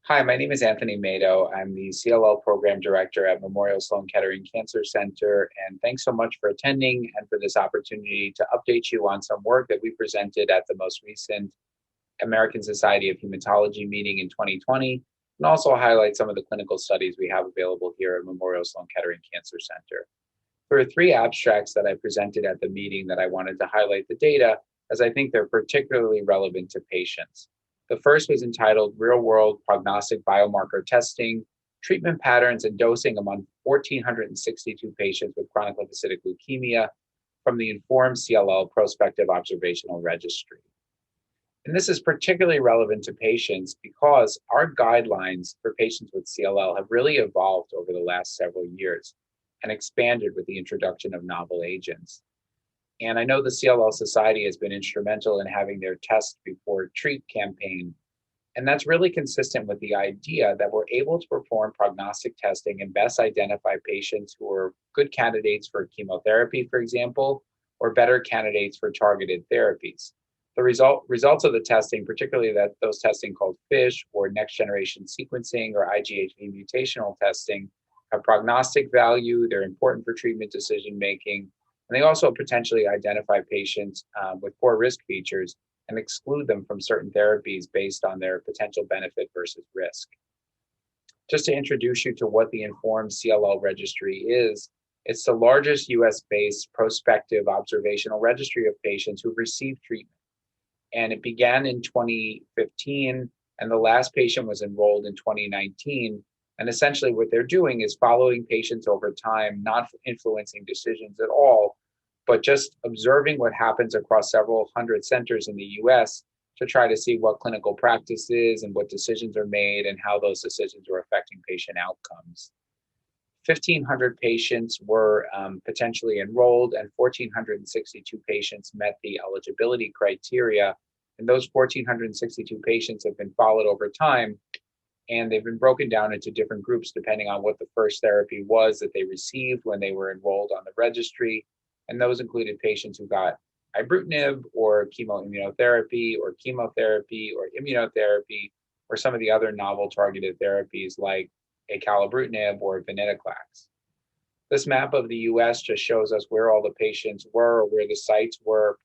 Hi, my name is Anthony Mato. I'm the CLL Program Director at Memorial Sloan Kettering Cancer Center, and thanks so much for attending and for this opportunity to update you on some work that we presented at the most recent American Society of Hematology meeting in 2020, and also highlight some of the clinical studies we have available here at Memorial Sloan Kettering Cancer Center. There are three abstracts that I presented at the meeting that I wanted to highlight the data, as I think they're particularly relevant to patients. The first was entitled Real World Prognostic Biomarker Testing, Treatment Patterns and Dosing Among 1,462 Patients with Chronic Lymphocytic Leukemia from the Informed CLL Prospective Observational Registry. And this is particularly relevant to patients because our guidelines for patients with CLL have really evolved over the last several years and expanded with the introduction of novel agents. And I know the CLL Society has been instrumental in having their test before treat campaign. And that's really consistent with the idea that we're able to perform prognostic testing and best identify patients who are good candidates for chemotherapy, for example, or better candidates for targeted therapies. The results of the testing, particularly those testing called FISH or next generation sequencing or IGHV mutational testing, have prognostic value. They're important for treatment decision making. And they also potentially identify patients with poor risk features and exclude them from certain therapies based on their potential benefit versus risk. Just to introduce you to what the Informed CLL Registry is, it's the largest US-based prospective observational registry of patients who've received treatment. And it began in 2015, and the last patient was enrolled in 2019. And essentially what they're doing is following patients over time, not influencing decisions at all, but just observing what happens across several hundred centers in the US to try to see what clinical practice is and what decisions are made and how those decisions are affecting patient outcomes. 1,500 patients were potentially enrolled, and 1,462 patients met the eligibility criteria. And those 1,462 patients have been followed over time, and they've been broken down into different groups depending on what the first therapy was that they received when they were enrolled on the registry. And those included patients who got ibrutinib or chemoimmunotherapy or chemotherapy or immunotherapy or some of the other novel targeted therapies like acalabrutinib or venetoclax. This map of the US just shows us where all the patients were or where the sites were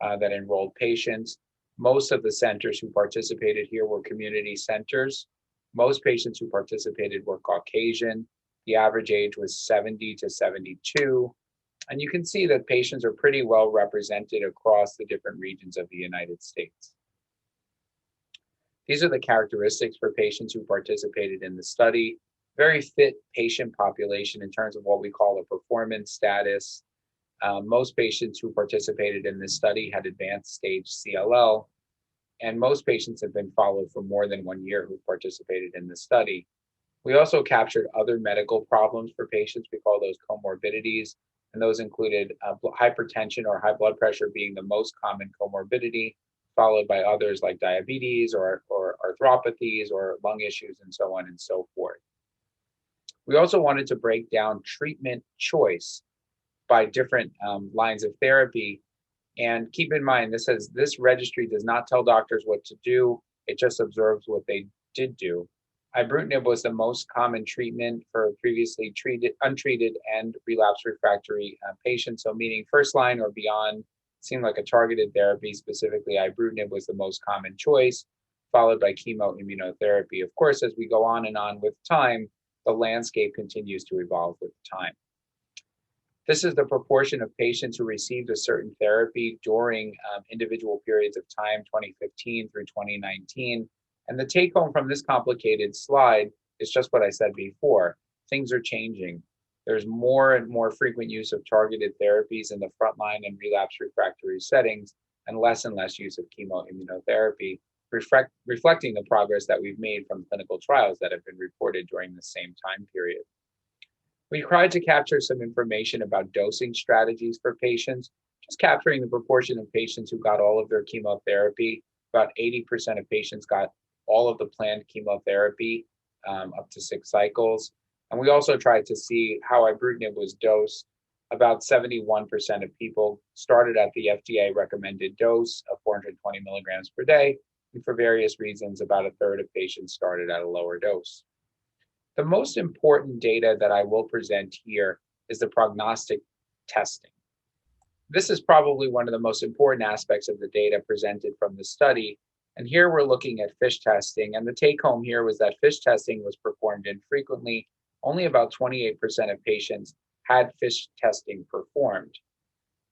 that enrolled patients. Most of the centers who participated here were community centers. Most patients who participated were Caucasian. The average age was 70 to 72. And you can see that patients are pretty well represented across the different regions of the United States. These are the characteristics for patients who participated in the study. Very fit patient population in terms of what we call a performance status. Most patients who participated in this study had advanced stage CLL, and most patients have been followed for more than 1 year who participated in the study. We also captured other medical problems for patients. We call those comorbidities, and those included hypertension or high blood pressure being the most common comorbidity, followed by others like diabetes or arthropathies or lung issues and so on and so forth. We also wanted to break down treatment choice by different lines of therapy. And keep in mind, this registry does not tell doctors what to do. It just observes what they did do. Ibrutinib was the most common treatment for previously untreated and relapse refractory patients. So meaning first line or beyond seemed like a targeted therapy. Specifically, ibrutinib was the most common choice, followed by chemoimmunotherapy. Of course, as we go on and on with time, the landscape continues to evolve with time. This is the proportion of patients who received a certain therapy during individual periods of time, 2015 through 2019. And the take home from this complicated slide is just what I said before. Things are changing. There's more and more frequent use of targeted therapies in the frontline and relapse refractory settings, and less use of chemoimmunotherapy, reflecting the progress that we've made from clinical trials that have been reported during the same time period. We tried to capture some information about dosing strategies for patients, just capturing the proportion of patients who got all of their chemotherapy. About 80% of patients got all of the planned chemotherapy up to 6 cycles. And we also tried to see how ibrutinib was dosed. About 71% of people started at the FDA recommended dose of 420 milligrams per day. And for various reasons, about a third of patients started at a lower dose. The most important data that I will present here is the prognostic testing. This is probably one of the most important aspects of the data presented from the study. And here we're looking at FISH testing. And the take home here was that FISH testing was performed infrequently. Only about 28% of patients had FISH testing performed.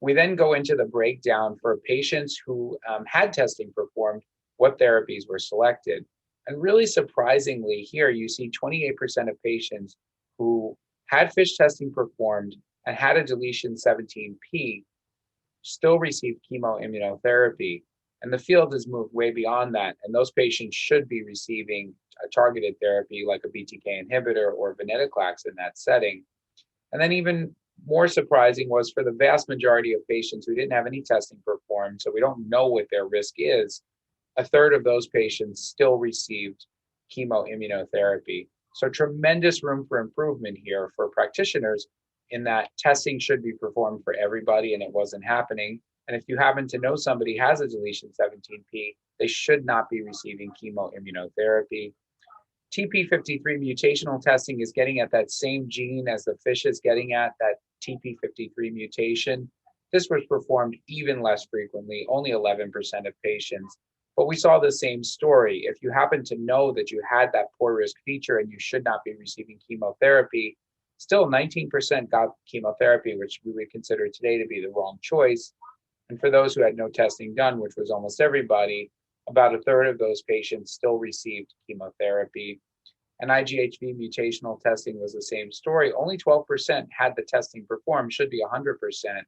We then go into the breakdown for patients who had testing performed, what therapies were selected. And really surprisingly, here you see 28% of patients who had FISH testing performed and had a deletion 17p still received chemoimmunotherapy. And the field has moved way beyond that. And those patients should be receiving a targeted therapy like a BTK inhibitor or venetoclax in that setting. And then even more surprising was for the vast majority of patients who didn't have any testing performed, so we don't know what their risk is, a third of those patients still received chemoimmunotherapy. So tremendous room for improvement here for practitioners in that testing should be performed for everybody and it wasn't happening. And if you happen to know somebody has a deletion 17p, they should not be receiving chemoimmunotherapy. TP53 mutational testing is getting at that same gene as the FISH is getting at, that TP53 mutation. This was performed even less frequently, only 11% of patients. But we saw the same story. If you happen to know that you had that poor risk feature and you should not be receiving chemotherapy, still 19% got chemotherapy, which we would consider today to be the wrong choice. And for those who had no testing done, which was almost everybody, about a third of those patients still received chemotherapy. And IGHV mutational testing was the same story. Only 12% had the testing performed, should be 100%. And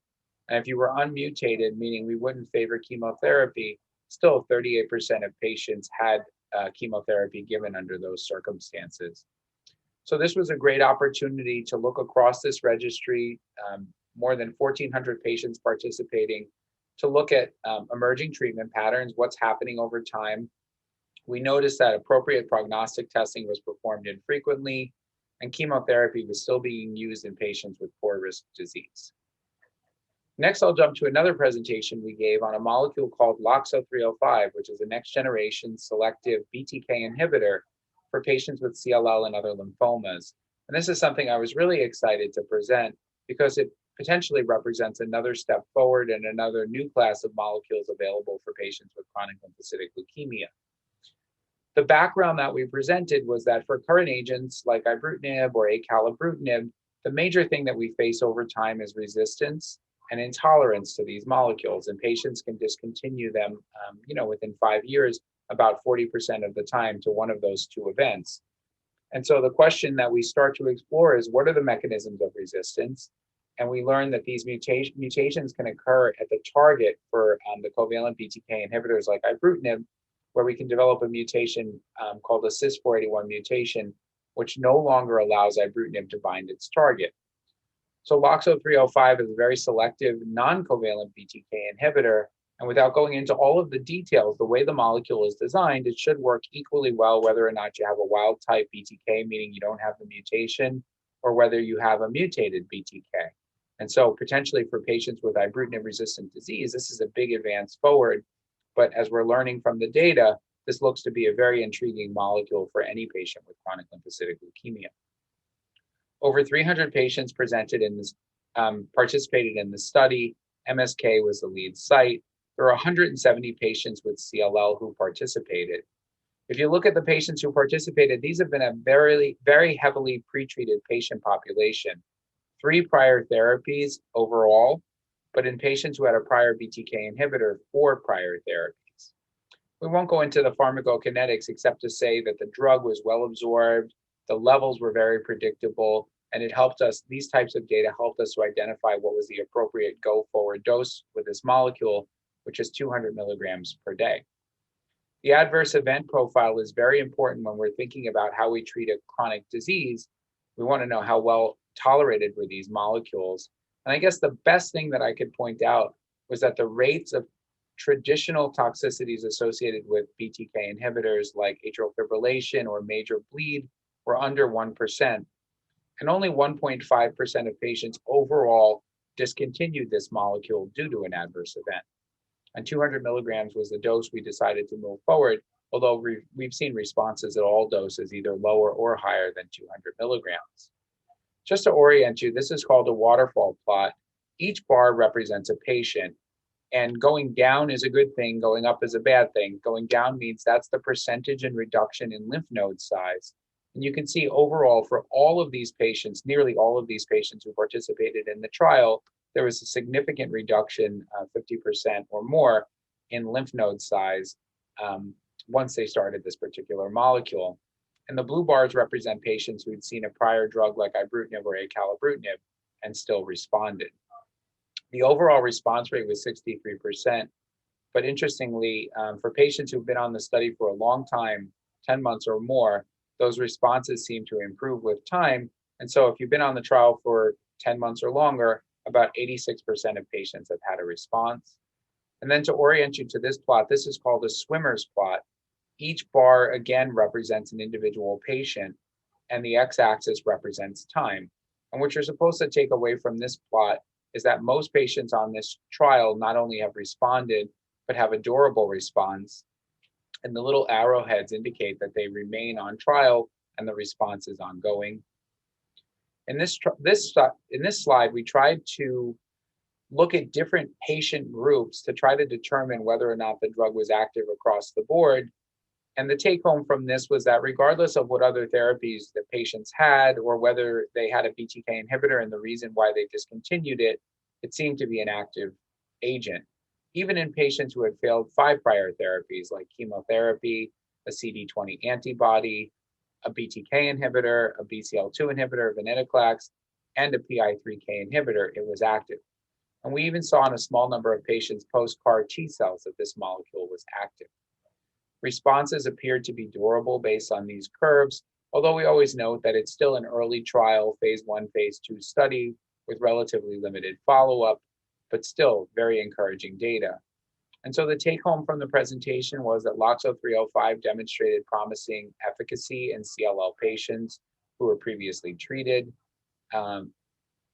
if you were unmutated, meaning we wouldn't favor chemotherapy, still 38% of patients had chemotherapy given under those circumstances. So this was a great opportunity to look across this registry, more than 1,400 patients participating, to look at emerging treatment patterns, what's happening over time. We noticed that appropriate prognostic testing was performed infrequently, and chemotherapy was still being used in patients with poor risk disease. Next, I'll jump to another presentation we gave on a molecule called LOXO-305, which is a next generation selective BTK inhibitor for patients with CLL and other lymphomas. And this is something I was really excited to present because it potentially represents another step forward and another new class of molecules available for patients with chronic lymphocytic leukemia. The background that we presented was that for current agents like ibrutinib or acalabrutinib, the major thing that we face over time is resistance and intolerance to these molecules, and patients can discontinue them, within 5 years, about 40% of the time to one of those two events. And so the question that we start to explore is, what are the mechanisms of resistance? And we learned that these mutations can occur at the target for the covalent BTK inhibitors like ibrutinib, where we can develop a mutation called a CYS481 mutation, which no longer allows ibrutinib to bind its target. So LOXO-305 is a very selective non-covalent BTK inhibitor. And without going into all of the details, the way the molecule is designed, it should work equally well whether or not you have a wild type BTK, meaning you don't have the mutation, or whether you have a mutated BTK. And so potentially for patients with ibrutinib resistant disease, this is a big advance forward. But as we're learning from the data, this looks to be a very intriguing molecule for any patient with chronic lymphocytic leukemia. Over 300 patients presented in this, participated in the study. MSK was the lead site. There are 170 patients with CLL who participated. If you look at the patients who participated, these have been a very, very heavily pretreated patient population. 3 prior therapies overall, but in patients who had a prior BTK inhibitor, 4 prior therapies. We won't go into the pharmacokinetics except to say that the drug was well absorbed, the levels were very predictable, and it helped us, these types of data helped us to identify what was the appropriate go-forward dose with this molecule, which is 200 milligrams per day. The adverse event profile is very important when we're thinking about how we treat a chronic disease. We want to know how well tolerated were these molecules. And I guess the best thing that I could point out was that the rates of traditional toxicities associated with BTK inhibitors like atrial fibrillation or major bleed were under 1%. And only 1.5% of patients overall discontinued this molecule due to an adverse event. and 200 milligrams was the dose we decided to move forward, although we've seen responses at all doses, either lower or higher than 200 milligrams. Just to orient you, this is called a waterfall plot. Each bar represents a patient, and going down is a good thing, going up is a bad thing. Going down means that's the percentage in reduction in lymph node size. And you can see overall for all of these patients, nearly all of these patients who participated in the trial, there was a significant reduction, 50% or more, in lymph node size once they started this particular molecule. And the blue bars represent patients who'd seen a prior drug like ibrutinib or acalabrutinib and still responded. The overall response rate was 63%, but interestingly, for patients who've been on the study for a long time, 10 months or more, those responses seem to improve with time. And so if you've been on the trial for 10 months or longer, about 86% of patients have had a response. And then to orient you to this plot, this is called a swimmer's plot. Each bar again represents an individual patient, and the x-axis represents time. And what you're supposed to take away from this plot is that most patients on this trial not only have responded, but have a durable response. And the little arrowheads indicate that they remain on trial and the response is ongoing. In this slide, we tried to look at different patient groups to try to determine whether or not the drug was active across the board. And the take home from this was that regardless of what other therapies the patients had, or whether they had a BTK inhibitor and the reason why they discontinued it, it seemed to be an active agent. Even in patients who had failed 5 prior therapies like chemotherapy, a CD20 antibody, a BTK inhibitor, a BCL2 inhibitor, venetoclax, and a PI3K inhibitor, it was active. And we even saw in a small number of patients post-CAR T cells that this molecule was active. Responses appeared to be durable based on these curves, although we always note that it's still an early trial, phase 1, phase 2 study with relatively limited follow-up, but still very encouraging data. And so the take home from the presentation was that LOXO 305 demonstrated promising efficacy in CLL patients who were previously treated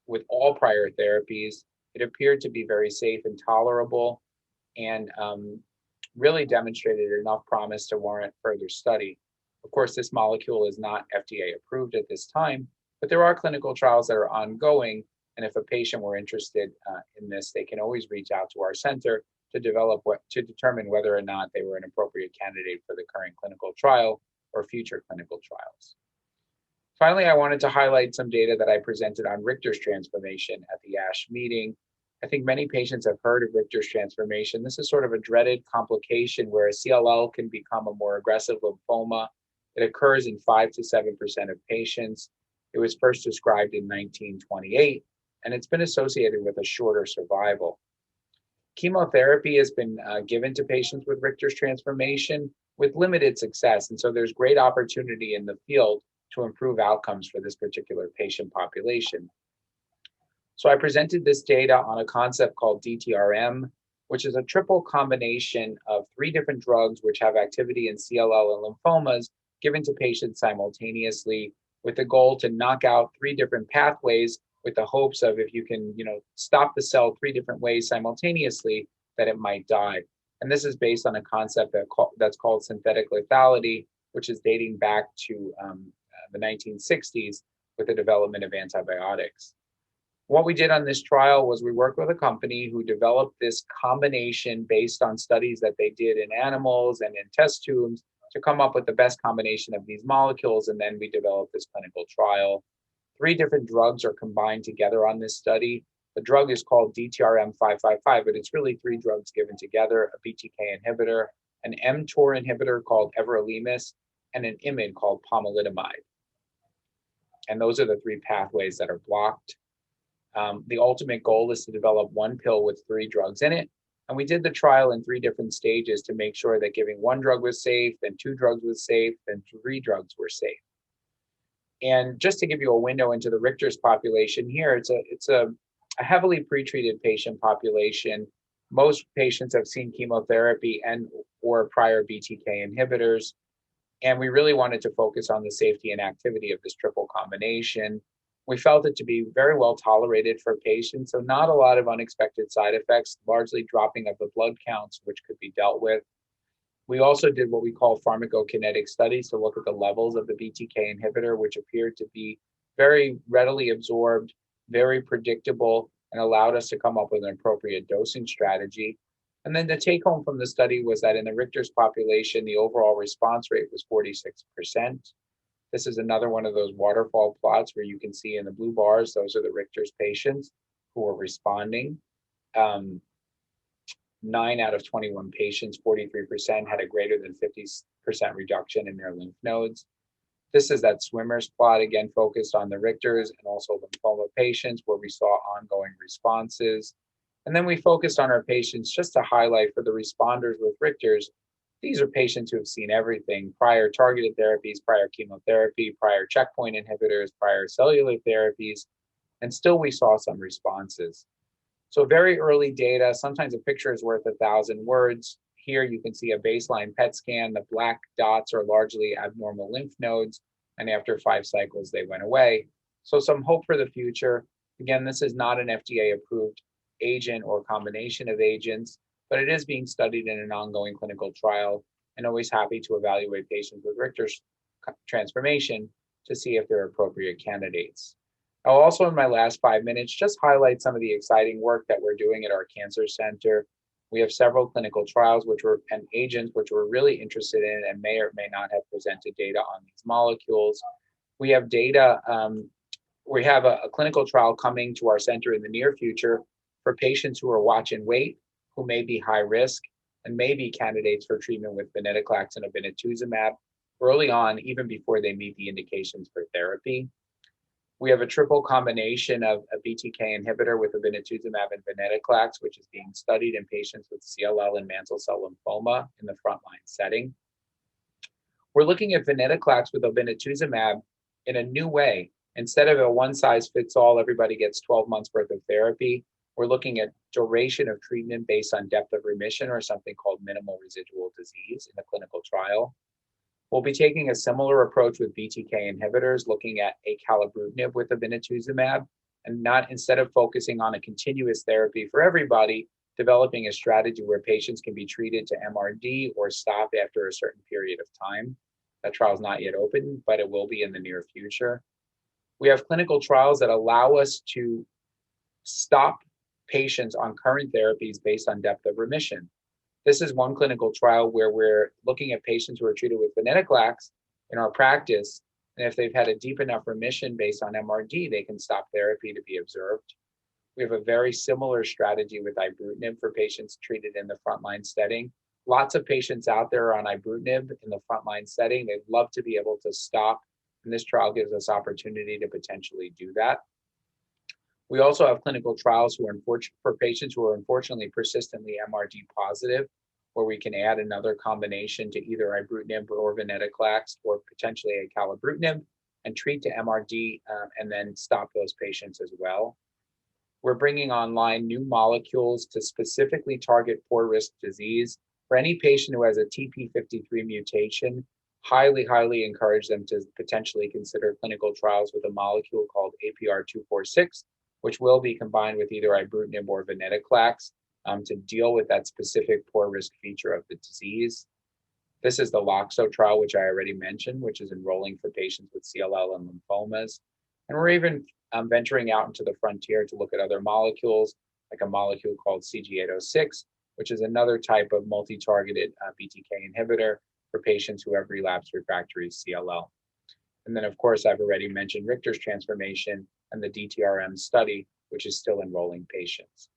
with all prior therapies. It appeared to be very safe and tolerable, and really demonstrated enough promise to warrant further study. Of course, this molecule is not FDA approved at this time, but there are clinical trials that are ongoing. And if a patient were interested in this, they can always reach out to our center to determine whether or not they were an appropriate candidate for the current clinical trial or future clinical trials. Finally, I wanted to highlight some data that I presented on Richter's transformation at the ASH meeting. I think many patients have heard of Richter's transformation. This is sort of a dreaded complication where a CLL can become a more aggressive lymphoma. It occurs in 5 to 7% of patients. It was first described in 1928, and it's been associated with a shorter survival. Chemotherapy has been given to patients with Richter's transformation with limited success, and so there's great opportunity in the field to improve outcomes for this particular patient population. So I presented this data on a concept called DTRM, which is a triple combination of 3 different drugs which have activity in CLL and lymphomas given to patients simultaneously, with the goal to knock out 3 different pathways with the hopes of, if you can, stop the cell 3 different ways simultaneously, that it might die. And this is based on a concept that's called synthetic lethality, which is dating back to the 1960s with the development of antibiotics. What we did on this trial was we worked with a company who developed this combination based on studies that they did in animals and in test tubes to come up with the best combination of these molecules, and then we developed this clinical trial. 3 different drugs are combined together on this study. The drug is called DTRM-555, but it's really 3 drugs given together: a BTK inhibitor, an mTOR inhibitor called everolimus, and an IMiD called pomalidomide. And those are the 3 pathways that are blocked. The ultimate goal is to develop 1 pill with 3 drugs in it. And we did the trial in 3 different stages to make sure that giving 1 drug was safe, then 2 drugs was safe, then 3 drugs were safe. And just to give you a window into the Richter's population here, it's a heavily pretreated patient population. Most patients have seen chemotherapy and or prior BTK inhibitors. And we really wanted to focus on the safety and activity of this triple combination. We felt it to be very well tolerated for patients, so not a lot of unexpected side effects, largely dropping of the blood counts, which could be dealt with. We also did what we call pharmacokinetic studies to look at the levels of the BTK inhibitor, which appeared to be very readily absorbed, very predictable, and allowed us to come up with an appropriate dosing strategy. And then the take home from the study was that in the Richter's population, the overall response rate was 46%. This is another one of those waterfall plots where you can see in the blue bars, those are the Richter's patients who are responding. 9 out of 21 patients, 43%, had a greater than 50% reduction in their lymph nodes. This is that swimmer's plot, again, focused on the Richters and also lymphoma patients where we saw ongoing responses. And then we focused on our patients just to highlight for the responders with Richters, these are patients who have seen everything, prior targeted therapies, prior chemotherapy, prior checkpoint inhibitors, prior cellular therapies, and still we saw some responses. So very early data, sometimes a picture is worth 1,000 words. Here you can see a baseline PET scan. The black dots are largely abnormal lymph nodes, and after 5 cycles, they went away. So some hope for the future. Again, this is not an FDA-approved agent or combination of agents, but it is being studied in an ongoing clinical trial, and always happy to evaluate patients with Richter's transformation to see if they're appropriate candidates. I'll also, in my last 5 minutes, just highlight some of the exciting work that we're doing at our cancer center. We have several clinical trials and agents which we're really interested in and may or may not have presented data on these molecules. We have data, we have a clinical trial coming to our center in the near future for patients who are watch and wait, who may be high risk and may be candidates for treatment with venetoclax and obinutuzumab early on, even before they meet the indications for therapy. We have a triple combination of a BTK inhibitor with obinutuzumab and venetoclax, which is being studied in patients with CLL and mantle cell lymphoma in the frontline setting. We're looking at venetoclax with obinutuzumab in a new way. Instead of a one-size-fits-all, everybody gets 12 months worth of therapy, we're looking at duration of treatment based on depth of remission or something called minimal residual disease in the clinical trial. We'll be taking a similar approach with BTK inhibitors, looking at acalabrutinib with obinutuzumab, and not, instead of focusing on a continuous therapy for everybody, developing a strategy where patients can be treated to MRD or stop after a certain period of time. That trial is not yet open, but it will be in the near future. We have clinical trials that allow us to stop patients on current therapies based on depth of remission. This is one clinical trial where we're looking at patients who are treated with venetoclax in our practice, and if they've had a deep enough remission based on MRD, they can stop therapy to be observed. We have a very similar strategy with ibrutinib for patients treated in the frontline setting. Lots of patients out there are on ibrutinib in the frontline setting. They'd love to be able to stop, and this trial gives us opportunity to potentially do that. We also have clinical trials for patients who are unfortunately persistently MRD positive, where we can add another combination to either ibrutinib or venetoclax or potentially acalabrutinib and treat to MRD and then stop those patients as well. We're bringing online new molecules to specifically target poor risk disease. For any patient who has a TP53 mutation, highly encourage them to potentially consider clinical trials with a molecule called APR-246, which will be combined with either ibrutinib or venetoclax to deal with that specific poor risk feature of the disease. This is the LOXO trial, which I already mentioned, which is enrolling for patients with CLL and lymphomas. And we're even venturing out into the frontier to look at other molecules, like a molecule called CG806, which is another type of multi-targeted BTK inhibitor for patients who have relapsed refractory CLL. And then, of course, I've already mentioned Richter's transformation and the DTRM study, which is still enrolling patients.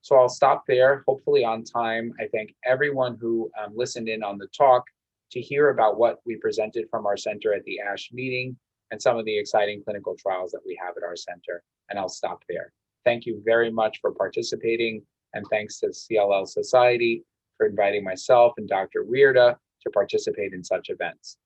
So I'll stop there, hopefully on time. I thank everyone who listened in on the talk to hear about what we presented from our center at the ASH meeting and some of the exciting clinical trials that we have at our center. And I'll stop there. Thank you very much for participating. And thanks to CLL Society for inviting myself and Dr. Weirda to participate in such events.